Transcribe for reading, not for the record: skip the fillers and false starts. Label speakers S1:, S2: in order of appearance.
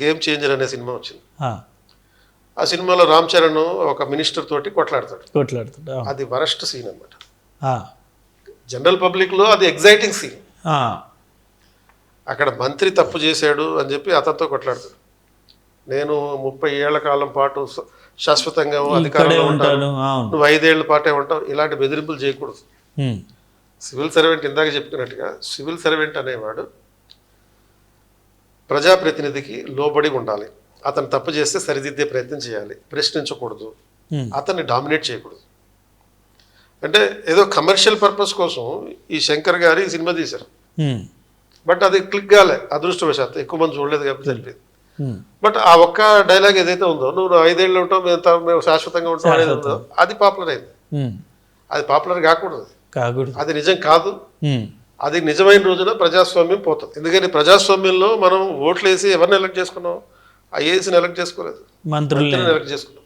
S1: Game changer అనే cinema వచ్చింది.
S2: ఆ,
S1: ఆ సినిమాలో రామ్ చరణ్ ఒక మినిస్టర్ తోటి కొట్లాడతాడు.
S2: కొట్లాడుతుంటా.
S1: అది వరస్ట్ సీన్ అనమాట.
S2: ఆ,
S1: జనరల్ పబ్లిక్లో అది ఎగ్జైటింగ్ సీన్.
S2: ఆ,
S1: అక్కడ మంత్రి తప్పు చేశాడు అని చెప్పి అతనితో కొట్లాడతాడు. నేను 30 ఏళ్ల కాలం పాటు శాశ్వతంగా
S2: ఇక్కడే
S1: అధికారంలో ఉంటాను,
S2: ఉంటాను. అవును.
S1: నువ్వు 5 ఏళ్ల పాటే ఉంటావు, ఇలాంటి బెదిరింపులు చేయకూడదు.
S2: ఉమ్,
S1: సివిల్ సర్వెంట్ ఇందాక చెప్పుకున్నట్టుగా సివిల్ సర్వెంట్ అనేవాడు ప్రజాప్రతినిధికి లోబడి ఉండాలి. అతను తప్పు చేస్తే సరిదిద్దే ప్రయత్నం చేయాలి, ప్రశ్నించకూడదు,
S2: ఉమ్,
S1: అతన్ని డామినేట్ చేయకూడదు. అంటే ఏదో కమర్షియల్ పర్పస్ కోసం ఈ శంకర్ గారు ఈ సినిమా తీశారు.
S2: ఉమ్,
S1: బట్ అది క్లిక్ కాలే, అదృష్టవశాత్తు ఎక్కువ మంది చూడలేదు కాబట్టి తెలిపేది.
S2: ఉమ్,
S1: బట్ ఆ ఒక్క డైలాగ్ ఏదైతే ఉందో, నువ్వు 5 ఏళ్ళు ఉంటావు, మేము శాశ్వతంగా ఉంటాం అనేది ఉందో, అది పాపులర్ అయింది.
S2: ఉమ్,
S1: అది పాపులర్ కాకూడదు,
S2: కాకూడదు.
S1: అది నిజం కాదు.
S2: ఉమ్,
S1: అది నిజమైన రోజున ప్రజాస్వామ్యం పోతుంది. ఎందుకని ప్రజాస్వామ్యంలో మనం ఓట్లు వేసి ఎవరిని ఎలక్ట్ చేసుకున్నాం? ఐఏఎస్ని ఎలక్ట్ చేసుకోలేదు,
S2: మంత్రుల్ని
S1: మంత్రిని ఎలక్ట్ చేసుకున్నాం.